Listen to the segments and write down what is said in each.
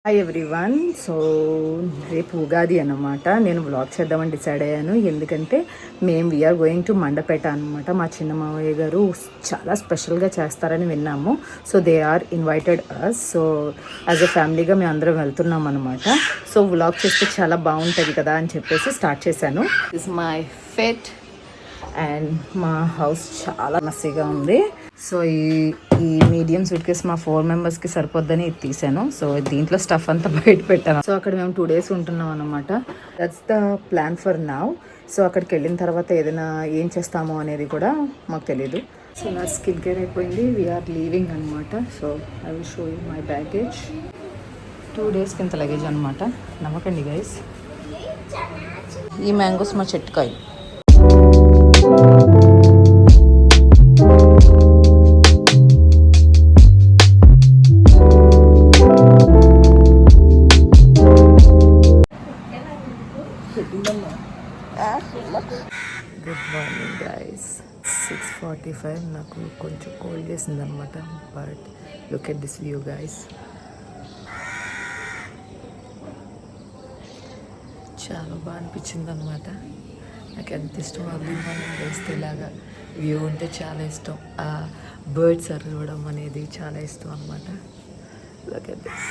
Hi everyone. So రేపు ఉగాది అన్నమాట. నేను వ్లాగ్ చేద్దామని డిసైడ్ అయ్యాను. ఎందుకంటే వీఆర్ గోయింగ్ టు మండపేట అనమాట. మా చిన్న మావయ్య గారు చాలా స్పెషల్గా చేస్తారని విన్నాము. So they are invited us. So as a ఫ్యామిలీగా మేము అందరం వెళ్తున్నాం అనమాట. సో వ్లాగ్ చేస్తే చాలా బాగుంటుంది కదా అని చెప్పేసి స్టార్ట్ చేశాను. దిస్ మై ఫెట్ అండ్ మా హౌస్ చాలా మస్సీగా ఉంది. సో ఈ మీడియం సూట్ కేసు మా 4 మెంబర్స్కి సరిపోద్దని ఇది తీసాను. సో దీంట్లో స్టఫ్ అంతా బయట పెట్టాను. సో అక్కడ మేము 2 days ఉంటున్నాం అనమాట. That's the plan for now. So అక్కడికి వెళ్ళిన తర్వాత ఏదైనా ఏం చేస్తామో అనేది కూడా మాకు తెలియదు. సో నా స్కిన్ కేర్ అయిపోయింది. వీఆర్ లీవింగ్ అనమాట. So I will show you my baggage. 2 daysకి ఇంత లగేజ్ అనమాట. నమ్మకండి గైస్. ఈ మ్యాంగోస్ మా చెట్టుకాయ. Good morning guys. 6:45. నాకు కొంచెం కోల్డ్ చేసింది అనమాట. But look at this view guys. చాలా బాగా అనిపించింది అనమాట. నాకు ఎంత ఇష్టం అర్లీ మార్నింగ్ వేస్తే ఇలాగా వ్యూ ఉంటే చాలా ఇష్టం. ఆ బర్డ్స్ అరవడం అనేది చాలా ఇష్టం అనమాట. Look at this.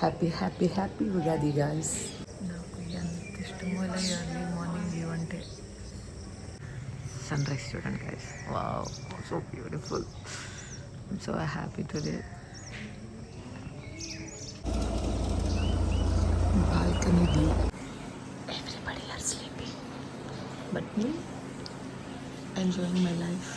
Happy happy happy Ugadi guys. నాకు ఎంత ఇష్టమో ఇలా ఎర్లీ మార్నింగ్ వ్యూ అంటే. సన్ రైజ్ చూడండి guys. Wow, so beautiful. I'm so happy today. Balcony view. Everybody are sleeping but me enjoying my life.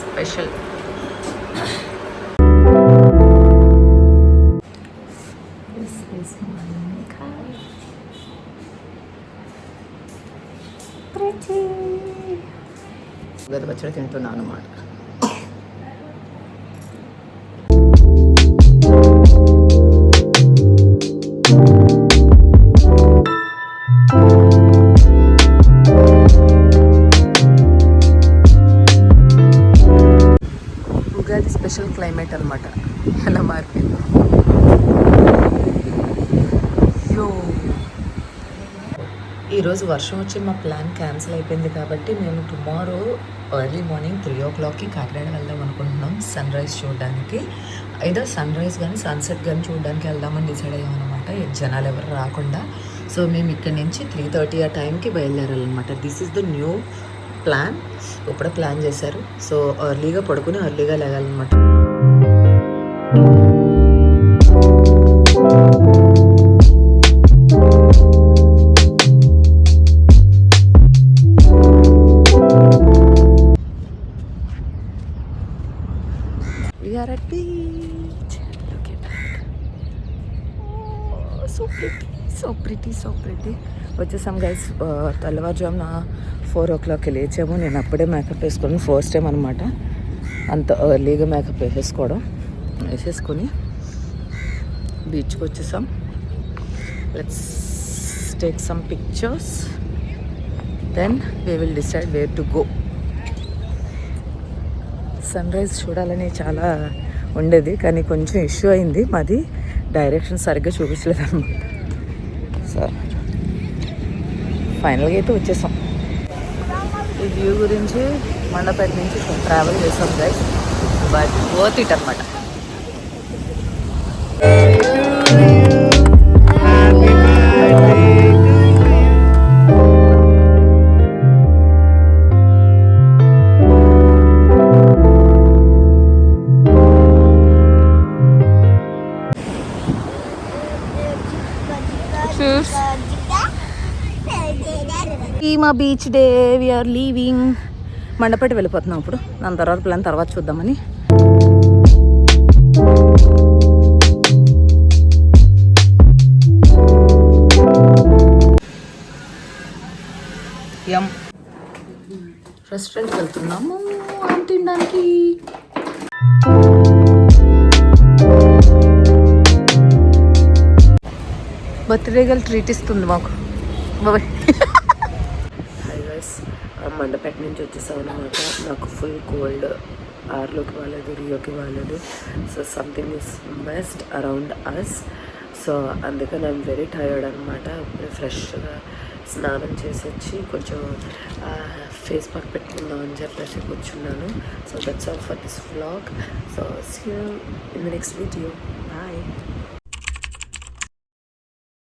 Special Ugadi పచ్చడి తింటున్నాను అన్నమాట. Ugadi special climate అనమాట. ఎలా మారిపోయింది. ఈరోజు వర్షం వచ్చి మా ప్లాన్ క్యాన్సిల్ అయిపోయింది కాబట్టి మేము టుమారో ఎర్లీ మార్నింగ్ 3 o'clockకి కాకినాడ వెళ్దాం అనుకుంటున్నాం సన్ రైజ్ చూడడానికి. ఏదో సన్ రైజ్ కానీ సన్సెట్ కానీ చూడడానికి వెళ్దామని డిసైడ్ అయ్యాం అనమాట. జనాలు ఎవరు రాకుండా. సో మేము ఇక్కడ నుంచి 3:30 ఆ టైంకి బయలుదేరాలన్నమాట. This is the new plan. ఇప్పుడే ప్లాన్ చేశారు. సో ఎర్లీగా పడుకుని ఎర్లీగా లేగాలన్నమాట. We are at beach. Look at that. Oh, so pretty, so pretty, so pretty. వచ్చేసాం గైస్. తెల్లవారుజామున 4 o'clockకి లేచాము. నేను అప్పుడే మేకప్ వేసుకోవడం ఫస్ట్ టైం అనమాట. అంత ఎర్లీగా మేకప్ వేసేసుకొని బీచ్కి వచ్చేసాం. Let's take some pictures, then we will decide where to go. Sunrise చూడాలని చాలా ఉండేది కానీ కొంచెం ఇష్యూ అయింది. మాది డైరెక్షన్ సరిగ్గా చూపించలేదు అనమాట. సో ఫైనల్గా అయితే వచ్చేసాం. ఈ వ్యూ గురించి మండపేట నుంచి ట్రావెల్ చేసాం గైస్. బట్ వర్త్ ఇట్ అనమాట. ఈ మా beach day we are leaving. Mandapeta వెళ్ళిపోతున్నాం ఇప్పుడు. దాని తర్వాత ప్లాన్ తర్వాత చూద్దామని. రెస్టారెంట్కి వెళ్తున్నాము తినడానికి. బర్త్డే గల్ ట్రీట్ ఇస్తుంది మాకు. బాయ్. హై గైస్, మండపేట నుంచి వచ్చేసాం అనమాట. నాకు ఫుల్ కోల్డ్. ఆర్లోకి బాగాలేదు, రియోకి బాగాలేదు. So something is best around us. So అందుకని ఐఎమ్ వెరీ టైర్డ్ అనమాట. ఇప్పుడు ఫ్రెష్గా స్నానం చేసి వచ్చి కొంచెం ఫేస్ ప్యాక్ పెట్టుకుందాం అని చెప్పేసి కూర్చున్నాను. So that's all for this vlog. So see you in the next video. Bye.